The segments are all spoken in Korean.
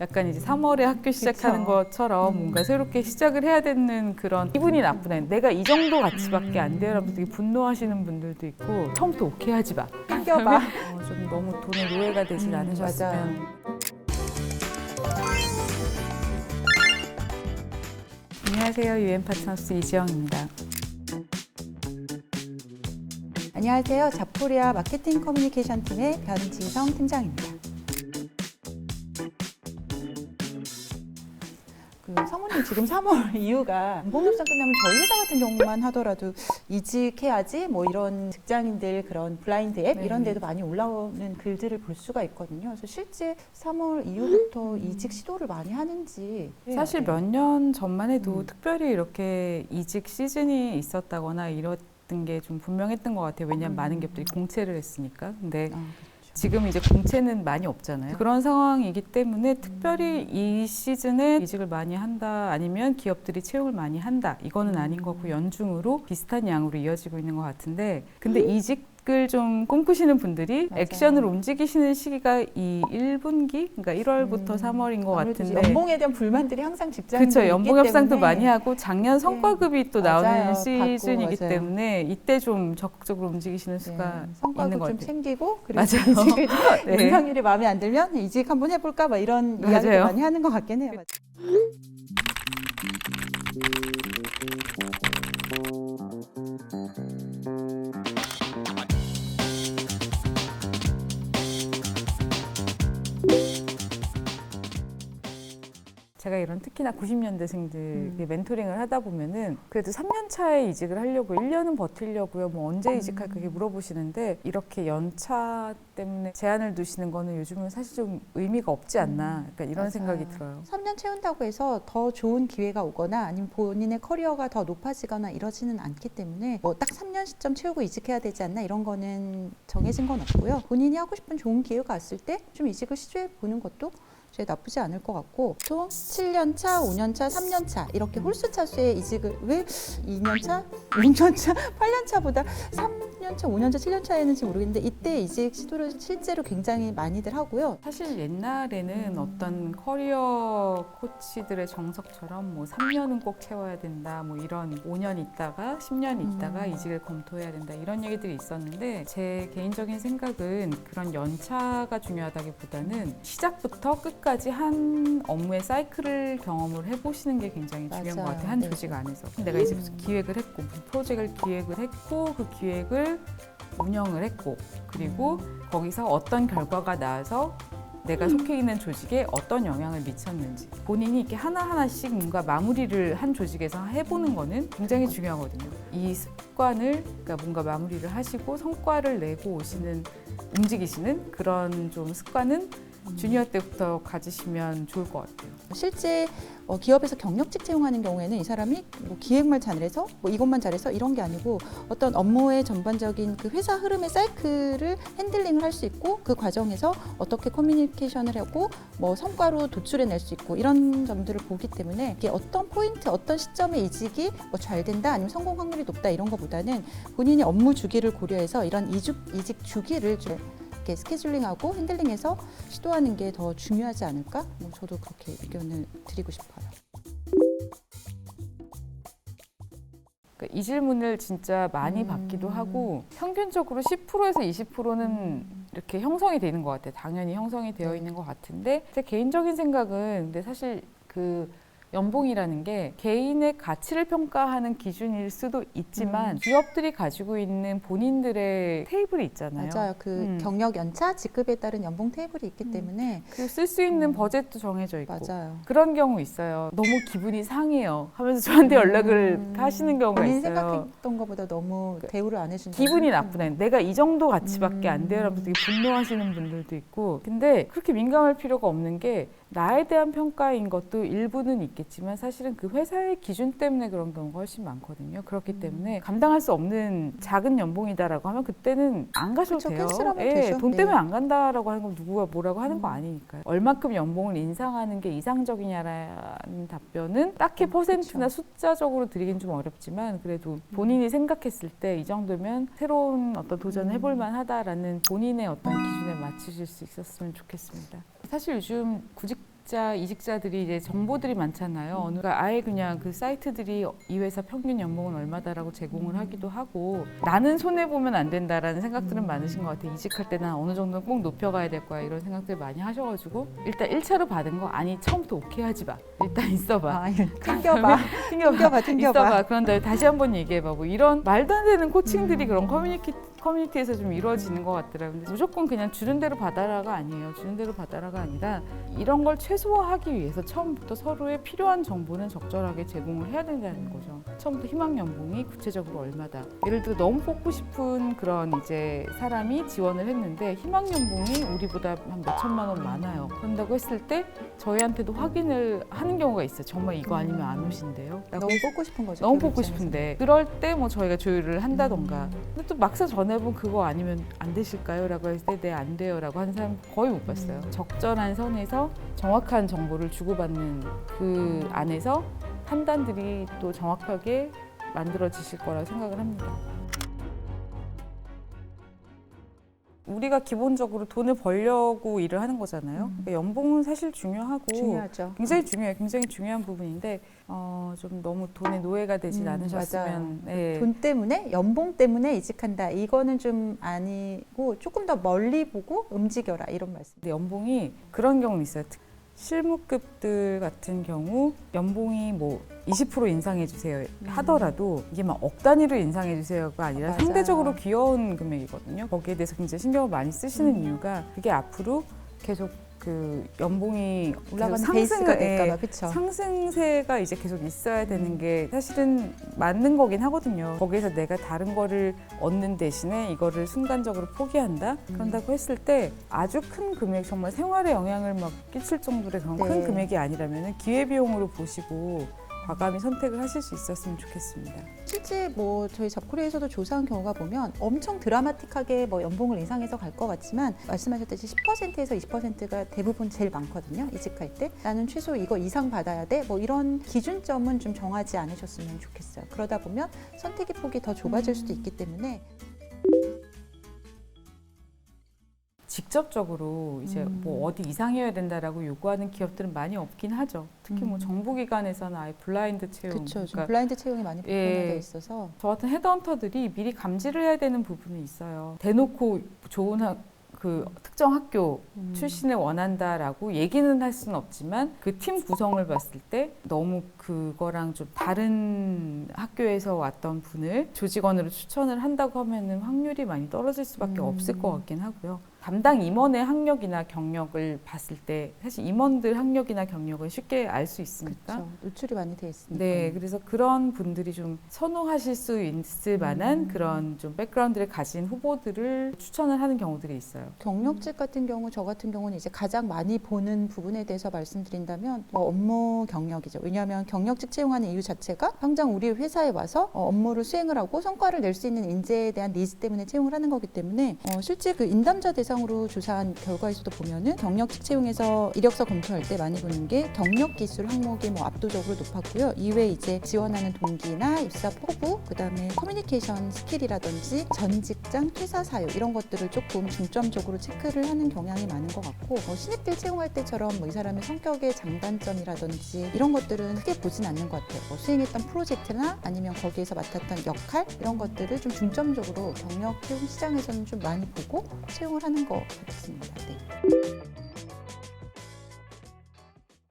약간 이제 3월에 학교 시작하는 그쵸. 것처럼 뭔가 새롭게 시작을 해야 되는 그런 기분이 나쁘네. 내가 이 정도 가치밖에 안 돼요라면서 되게 분노하시는 분들도 있고 처음부터 오케이 하지 마. 땡겨봐. 좀 너무 돈의 노예가 되진 않으셨으면. 맞아요. 안녕하세요. 유엔 파트너스 이지영입니다. 안녕하세요. 잡코리아 마케팅 커뮤니케이션 팀의 변지성 팀장입니다. 사모님 지금 3월 이후가 연봉협상 끝나면 저희 회사 같은 경우만 하더라도 이직해야지 뭐 이런 직장인들 그런 블라인드 앱 네. 이런 데도 많이 올라오는 글들을 볼 수가 있거든요. 그래서 실제 3월 이후부터 이직 시도를 많이 하는지 사실 몇 년 전만 해도 특별히 이렇게 이직 시즌이 있었다거나 이랬던 게 좀 분명했던 것 같아요. 왜냐하면 많은 기업들이 공채를 했으니까. 근데 지금 이제 공채는 많이 없잖아요. 그런 상황이기 때문에 특별히 이 시즌에 이직을 많이 한다 아니면 기업들이 채용을 많이 한다 이거는 아닌 것 같고 연중으로 비슷한 양으로 이어지고 있는 것 같은데 근데 이직을 좀 꿈꾸시는 분들이 맞아요. 액션을 움직이시는 시기가 이 1분기 그러니까 1월부터 3월인 것 아무래도 같은데 연봉에 대한 불만들이 항상 직장인들이 그렇죠. 연봉 협상도 때문에 많이 하고 작년 성과급이 또 맞아요. 나오는 받고, 시즌이기 맞아요. 때문에 이때 좀 적극적으로 움직이시는 수가 있는 성과급 것 좀 같아요. 챙기고 그리고 맞아요. 이직을 네. 인상률이 마음에 안 들면 이직 한번 해볼까 막 이런 이야기도 맞아요. 많이 하는 것 같긴 해요. 제가 이런 특히나 90년대생들 멘토링을 하다 보면은 그래도 3년 차에 이직을 하려고 1년은 버티려고요. 뭐 언제 이직할 그게 물어보시는데 이렇게 연차 때문에 제한을 두시는 거는 요즘은 사실 좀 의미가 없지 않나. 그러니까 이런 맞아요. 생각이 들어요. 3년 채운다고 해서 더 좋은 기회가 오거나 아니면 본인의 커리어가 더 높아지거나 이러지는 않기 때문에 뭐 딱 3년 시점 채우고 이직해야 되지 않나 이런 거는 정해진 건 없고요. 본인이 하고 싶은 좋은 기회가 왔을 때 좀 이직을 시도해 보는 것도 나쁘지 않을 것 같고 또 7년 차, 5년 차, 3년 차 이렇게 홀수 차수의 이직을 왜 2년 차, 6년 차, 8년 차보다 3년 차, 5년 차, 7년 차 했는지 모르겠는데 이때 이직 시도를 실제로 굉장히 많이들 하고요. 사실 옛날에는 어떤 커리어 코치들의 정석처럼 뭐 3년은 꼭 채워야 된다 뭐 이런 5년 있다가 10년 있다가 이직을 검토해야 된다 이런 얘기들이 있었는데 제 개인적인 생각은 그런 연차가 중요하다기보다는 시작부터 끝까지 한 업무의 사이클을 경험을 해보시는 게 굉장히 중요한 것 같아요. 한 조직 안에서. 내가 이제 무슨 기획을 했고 무슨 프로젝트를 기획을 했고 그 기획을 운영을 했고 그리고 거기서 어떤 결과가 나와서 내가 속해 있는 조직에 어떤 영향을 미쳤는지 본인이 이렇게 하나하나씩 뭔가 마무리를 한 조직에서 해보는 거는 굉장히 중요하거든요. 이 습관을 그러니까 뭔가 마무리를 하시고 성과를 내고 오시는 움직이시는 그런 좀 습관은 주니어 때부터 가지시면 좋을 것 같아요. 실제 기업에서 경력직 채용하는 경우에는 이 사람이 뭐 기획만 잘해서 뭐 이것만 잘해서 이런 게 아니고 어떤 업무의 전반적인 그 회사 흐름의 사이클을 핸들링을 할 수 있고 그 과정에서 어떻게 커뮤니케이션을 하고 뭐 성과로 도출해낼 수 있고 이런 점들을 보기 때문에 이게 어떤 포인트, 어떤 시점에 이직이 뭐 잘 된다 아니면 성공 확률이 높다 이런 것보다는 본인이 업무 주기를 고려해서 이런 이직 주기를 좀 이렇게 스케줄링하고 핸들링해서 시도하는 게 더 중요하지 않을까? 뭐 저도 그렇게 의견을 드리고 싶어요. 그러니까 이 질문을 진짜 많이 받기도 하고 평균적으로 10%에서 20%는 이렇게 형성이 되는 것 같아요. 당연히 형성이 되어 있는 것 같은데 제 개인적인 생각은 근데 사실 그 연봉이라는 게 개인의 가치를 평가하는 기준일 수도 있지만 기업들이 가지고 있는 본인들의 테이블이 있잖아요. 맞아요. 그 경력 연차, 직급에 따른 연봉 테이블이 있기 때문에 그리고 쓸 수 있는 버젯도 정해져 있고 맞아요. 그런 경우 있어요. 너무 기분이 상해요 하면서 저한테 연락을 하시는 경우가 본인이 있어요. 생각했던 것보다 너무 대우를 안 해준다. 기분이 나쁘네. 내가 이 정도 가치밖에 안 돼요라면서 되게 분노하시는 분들도 있고 근데 그렇게 민감할 필요가 없는 게 나에 대한 평가인 것도 일부는 있겠지만 사실은 그 회사의 기준 때문에 그런 경우가 훨씬 많거든요. 그렇기 때문에 감당할 수 없는 작은 연봉이다라고 하면 그때는 안 가셔도 그쵸, 돼요. 캔슬하면 되죠. 돈 네. 때문에 안 간다라고 하는 건 누구가 뭐라고 하는 거 아니니까요. 얼만큼 연봉을 인상하는 게 이상적이냐라는 답변은 딱히 퍼센트나 숫자적으로 드리긴 좀 어렵지만 그래도 본인이 생각했을 때 이 정도면 새로운 어떤 도전을 해볼 만하다라는 본인의 어떤 기준에 맞추실 수 있었으면 좋겠습니다. 사실 요즘 구직 이직자들이 이제 정보들이 많잖아요. 그러니까 아예 그냥 그 사이트들이 이 회사 평균 연봉은 얼마다라고 제공을 하기도 하고 나는 손해 보면 안 된다라는 생각들은 많으신 것 같아요. 이직할 때 난 어느 정도는 꼭 높여가야 될 거야 이런 생각들 많이 하셔가지고 일단 1차로 받은 거 아니 처음부터 오케이 하지 마. 일단 있어봐. 튕겨봐. 튕겨봐. 있어봐. 그런 다음에 다시 한번 얘기해봐. 뭐 이런 말도 안 되는 코칭들이 그런 커뮤니티에서 좀 이루어지는 것 같더라고요. 근데 무조건 그냥 주는 대로 받아라가 아니에요. 주는 대로 받아라가 아니라 이런 걸 최소화하기 위해서 처음부터 서로의 필요한 정보는 적절하게 제공을 해야 된다는 거죠. 처음부터 희망 연봉이 구체적으로 얼마다. 예를 들어 너무 뽑고 싶은 그런 이제 사람이 지원을 했는데 희망 연봉이 우리보다 한 몇 천만 원 많아요. 그런다고 했을 때 저희한테도 확인을 하는 경우가 있어요. 정말 이거 아니면 안 오신대요. 너무 뽑고 싶은 거죠. 너무 뽑고 싶은데 그럴 때 뭐 저희가 조율을 한다던가. 근데 또 막상 전해본 그거 아니면 안 되실까요? 라고 했을 때 네, 안 돼요 라고 하는 사람 거의 못 봤어요. 적절한 선에서 정확한 정보를 주고받는 그 안에서 판단들이 또 정확하게 만들어지실 거라고 생각을 합니다. 우리가 기본적으로 돈을 벌려고 일을 하는 거잖아요. 그러니까 연봉은 사실 중요하죠. 굉장히 중요해요. 굉장히 중요한 부분인데 좀 너무 돈의 노예가 되진 않으셨으면. 네. 돈 때문에 연봉 때문에 이직한다. 이거는 좀 아니고 조금 더 멀리 보고 움직여라 이런 말씀. 근데 연봉이 그런 경우는 있어요. 실무급들 같은 경우 연봉이 뭐 20% 인상해 주세요 하더라도 이게 막 억 단위로 인상해 주세요가 아니라 맞아요. 상대적으로 귀여운 금액이거든요. 거기에 대해서 굉장히 신경을 많이 쓰시는 이유가 그게 앞으로 계속 그 연봉이 올라가는 베이스가 될까 봐. 그렇죠. 상승세가 이제 계속 있어야 되는 게 사실은 맞는 거긴 하거든요. 거기에서 내가 다른 거를 얻는 대신에 이거를 순간적으로 포기한다? 그런다고 했을 때 아주 큰 금액, 정말 생활에 영향을 막 끼칠 정도의 그런 큰 금액이 아니라면 기회비용으로 보시고 과감히 선택을 하실 수 있었으면 좋겠습니다. 실제 뭐 저희 잡코리에서도 조사한 경우가 보면 엄청 드라마틱하게 뭐 연봉을 인상해서 갈 것 같지만 말씀하셨듯이 10%에서 20%가 대부분 제일 많거든요. 이직할 때 나는 최소 이거 이상 받아야 돼. 뭐 이런 기준점은 좀 정하지 않으셨으면 좋겠어요. 그러다 보면 선택의 폭이 더 좁아질 수도 있기 때문에 직접적으로 이제 뭐 어디 이상해야 된다라고 요구하는 기업들은 많이 없긴 하죠. 특히 뭐 정보기관에서는 아예 블라인드 채용. 그렇죠. 블라인드 채용이 많이 보편화되어 있어서 저 같은 헤드헌터들이 미리 감지를 해야 되는 부분이 있어요. 대놓고 좋은 그 특정 학교 출신을 원한다라고 얘기는 할 수는 없지만 그 팀 구성을 봤을 때 너무 그거랑 좀 다른 학교에서 왔던 분을 조직원으로 추천을 한다고 하면은 확률이 많이 떨어질 수밖에 없을 것 같긴 하고요. 담당 임원의 학력이나 경력을 봤을 때 사실 임원들 학력이나 경력은 쉽게 알 수 있으니까 그렇죠. 노출이 많이 돼 있으니까. 네, 그래서 그런 분들이 좀 선호하실 수 있을 만한 그런 좀 백그라운드를 가진 후보들을 추천을 하는 경우들이 있어요. 경력직 같은 경우 저 같은 경우는 이제 가장 많이 보는 부분에 대해서 말씀드린다면 업무 경력이죠. 왜냐하면 경력직 채용하는 이유 자체가 당장 우리 회사에 와서 업무를 수행을 하고 성과를 낼 수 있는 인재에 대한 니즈 때문에 채용을 하는 거기 때문에 실제 그 인담자 대상으로 조사한 결과에서도 보면은 경력직 채용에서 이력서 검토할 때 많이 보는 게 경력 기술 항목이 뭐 압도적으로 높았고요. 이외에 이제 지원하는 동기나 입사 포부, 그다음에 커뮤니케이션 스킬이라든지 전 직장 퇴사 사유 이런 것들을 조금 중점적으로 체크를 하는 경향이 많은 것 같고 신입들 채용할 때처럼 뭐 이 사람의 성격의 장단점이라든지 이런 것들은 크게 보진 않는 것 같아요. 수행했던 프로젝트나 아니면 거기에서 맡았던 역할 이런 것들을 좀 중점적으로 경력 채용 시장에서는 좀 많이 보고 채용을 하는 것 같습니다. 네.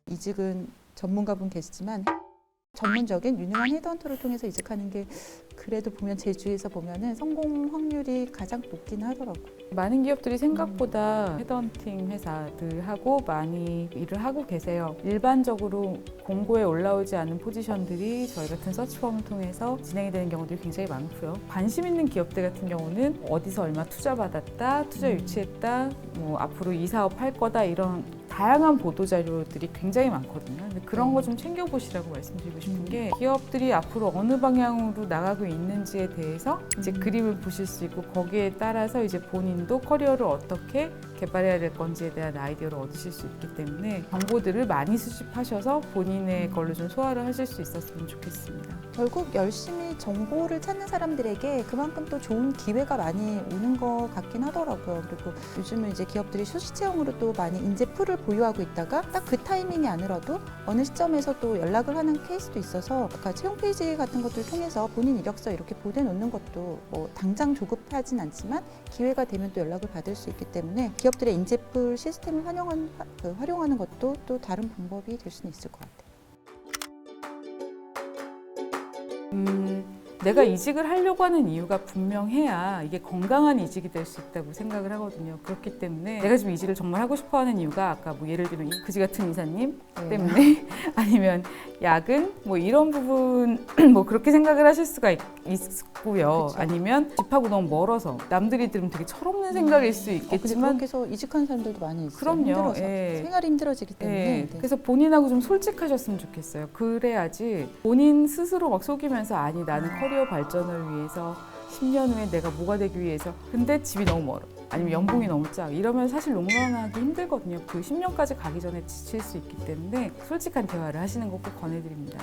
이직은 전문가분 계시지만 전문적인 유능한 헤드헌터를 통해서 이직하는 게 그래도 보면 제 주위에서 보면은 성공 확률이 가장 높긴 하더라고요. 많은 기업들이 생각보다 헤드헌팅 회사들하고 많이 일을 하고 계세요. 일반적으로 공고에 올라오지 않은 포지션들이 저희 같은 서치펌을 통해서 진행이 되는 경우들이 굉장히 많고요. 관심 있는 기업들 같은 경우는 어디서 얼마 투자 받았다, 투자 유치했다, 뭐 앞으로 이 사업 할 거다 이런 다양한 보도 자료들이 굉장히 많거든요. 근데 그런 거 좀 챙겨보시라고 말씀드리고 싶은 게 기업들이 앞으로 어느 방향으로 나가고 있는지에 대해서 이제 그림을 보실 수 있고 거기에 따라서 이제 본인도 커리어를 어떻게 개발해야 될 건지에 대한 아이디어를 얻으실 수 있기 때문에 정보들을 많이 수집하셔서 본인의 걸로 좀 소화를 하실 수 있었으면 좋겠습니다. 결국 열심히 정보를 찾는 사람들에게 그만큼 또 좋은 기회가 많이 오는 것 같긴 하더라고요. 그리고 요즘은 이제 기업들이 수시 채용으로 또 많이 인재풀을 보유하고 있다가 딱 그 타이밍이 아니라도 어느 시점에서 또 연락을 하는 케이스도 있어서 아까 채용 페이지 같은 것들을 통해서 본인 이력서 이렇게 보내놓는 것도 뭐 당장 조급하진 않지만 기회가 되면 또 연락을 받을 수 있기 때문에 기업들의 인재풀 시스템을 활용하는 것도 또 다른 방법이 될 수는 있을 것 같아요. 내가 이직을 하려고 하는 이유가 분명해야 이게 건강한 이직이 될 수 있다고 생각을 하거든요. 그렇기 때문에 내가 지금 이직을 정말 하고 싶어 하는 이유가 아까 뭐 예를 들면 이 그지 같은 이사님 네. 때문에 아니면 야근 뭐 이런 부분 뭐 그렇게 생각을 하실 수가 있고요. 그쵸. 아니면 집하고 너무 멀어서 남들이 들으면 되게 철없는 생각일 수 근데 있겠지만 그렇게 해서 이직하는 사람들도 많이 있어요. 그럼요. 힘들어서 예. 생활이 힘들어지기 때문에. 네, 네. 그래서 본인하고 좀 솔직하셨으면 좋겠어요. 그래야지 본인 스스로 막 속이면서 아니 나는 커리어 발전을 위해서 10년 후에 내가 뭐가 되기 위해서 근데 집이 너무 멀어 아니면 연봉이 너무 작아 이러면 사실 롱런하기 힘들거든요. 그 10년까지 가기 전에 지칠 수 있기 때문에 솔직한 대화를 하시는 거 꼭 권해드립니다.